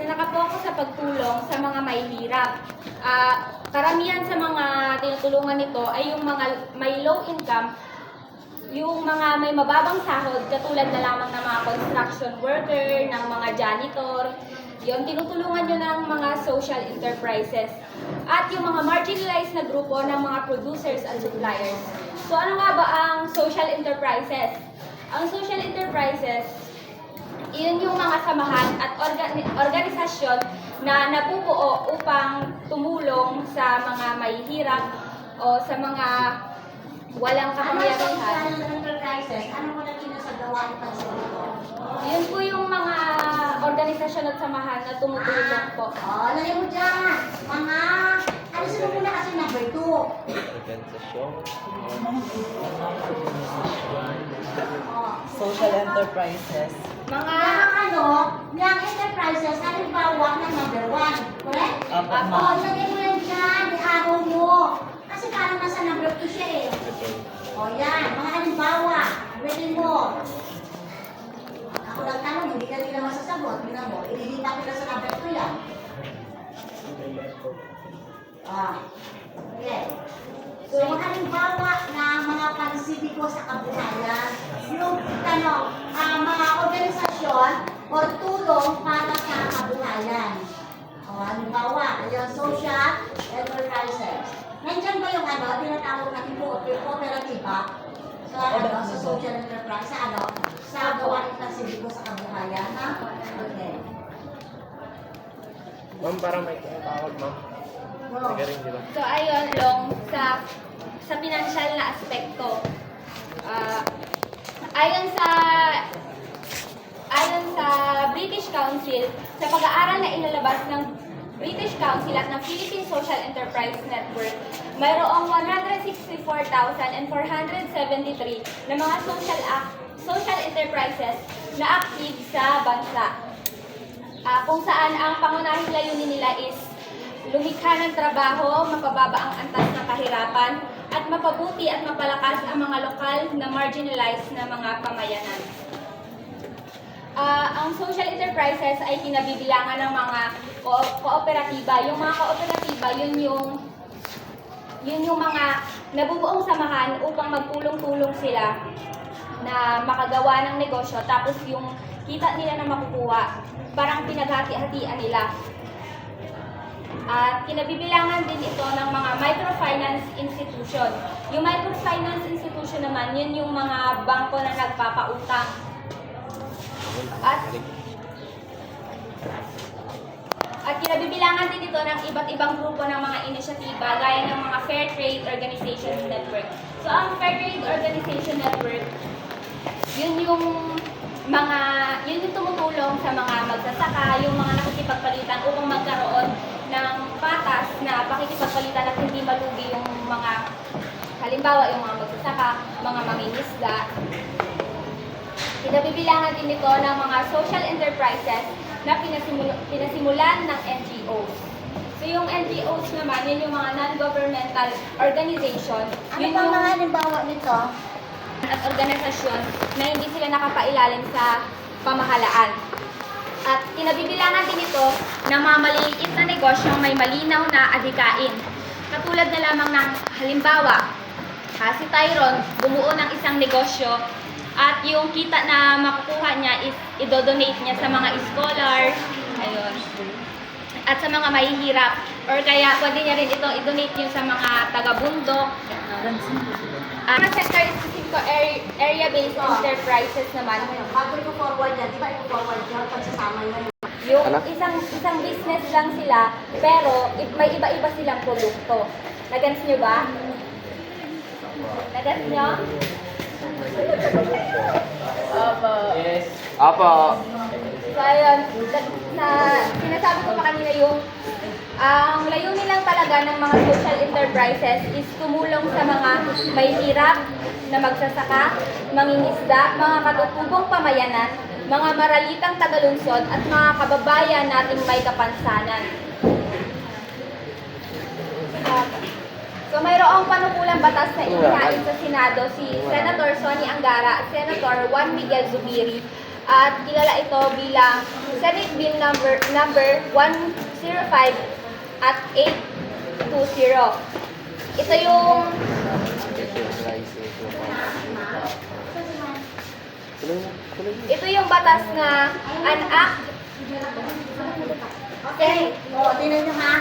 na nakapokus sa pagtulong sa mga mahihirap. Karamihan sa mga tinutulungan nito ay yung mga may low income, yung mga may mababang sahod, katulad na lamang ng mga construction worker, ng mga janitor, yung tinutulungan nyo ng mga social enterprises. At yung mga marginalized na grupo ng mga producers at suppliers. So ano nga ba ang social enterprises? Ang social enterprises, iyon yung mga samahan at organisasyon na nabubuo upang tumulong sa mga mahihirap o sa mga walang Social kapangyarihan. enterprises, ano mo na kinasagawa ng pagsusunod? Yun po yung mga organisasyon at samahan na tumutulong po. Lagay mo dyan. Mga, alisin mo muna kasi number 2. Organisasyon. Social enterprises. Mga Yung enterprises, halimbawa ng number 1. Correct? Apo, Apo. ma'am. Lagay mo yan dyan, iaraw mo. Kasi parang nasa number 2 siya eh. Yan, mga halimbawa, ready mo. Ako lang tanong, hindi ka nila masasagot. Tingnan mo, ililipat nila sa number 2 yan. Okay. So, yung halimbawa na mga pansibiko sa kabuhayan, yung mga organisasyon o tulong para sa kabuhayan. Halimbawa, yung social enterprises. Nandiyan ba yung tinatawag natin kooperatiba sa social enterprise, sa gawain ng sibiko sa kabuhayan, ha? Okay. Ma'am, parang may tinatawag, ma'am. Go. Sige rin, di ba? So ayun, Long, sa financial na aspekto, ayon sa British Council, sa pag-aaral na inilabas ng British Council at ng Philippine Social Enterprise Network, mayroong 164,473 na mga social enterprises na active sa bansa. Kung saan ang pangunahing layunin nila is lumikha ng trabaho, mapababa ang antas ng kahirapan, at mapabuti at mapalakas ang mga lokal na marginalized na mga pamayanan. Ang social enterprises ay kinabibilangan ng mga kooperatiba. Yung mga kooperatiba, yun yung mga nabubuong samahan upang magtulong-tulong sila na makagawa ng negosyo. Tapos yung kita nila na makukuha, parang pinaghati-hatian nila. At kinabibilangan din ito ng mga microfinance institution. Yung microfinance institution naman, yun yung mga bangko na nagpapautang. At kinabibilangan din ito ng iba't ibang grupo ng mga inisyatiba gaya ng mga Fair Trade Organization Network. So ang Fair Trade Organization Network, yun yung tumutulong sa mga magsasaka, yung mga nakikipagpalitan upang magkaroon ng patas na pakikipagpalitan at hindi malugi yung mga, halimbawa yung mga magsasaka, mga mangingisda. Kinabibilangan din ito ng mga social enterprises na pinasimulan ng NGOs. So yung NGOs naman, yun yung mga non-governmental organization. Ano Yun ba yung mga halimbawa nito? at organisasyon na hindi sila nakapailalim sa pamahalaan. At kinabibilangan din ito ng mga maliliit na negosyong may malinaw na adhikain. Katulad na lamang ng halimbawa, si Tyron bumuo ng isang negosyo at yung kita na makukuha niya is idodonate niya sa mga scholar, ayun, at sa mga mahihirap. Or kaya pwede niya rin itong idonate niyo sa mga taga-bundok. Ang sector is area-based enterprises naman. Bago i-forward yan, di ba i-forward yan pagsasama yan? Yung isang business lang sila, pero may iba-iba silang produkto. Nagans nyo ba? Nagans nyo? Opo. Yes. Apo. So ayun, sinasabi ko pa kanina yung ang layunin lang talaga ng mga social enterprises is tumulong sa mga mahihirap na magsasaka, mangingisda, mga katutubong pamayanan, mga maralitang tagalunsod at mga kababayan nating may kapansanan. So mayroong panukulang batas na inihain sa Senado si Senator Sonny Angara at Senator Juan Miguel Zubiri at kilala ito bilang Senate Bill number 105 at 820. Ito yung batas na an act. Okay. O, tinan nyo ha.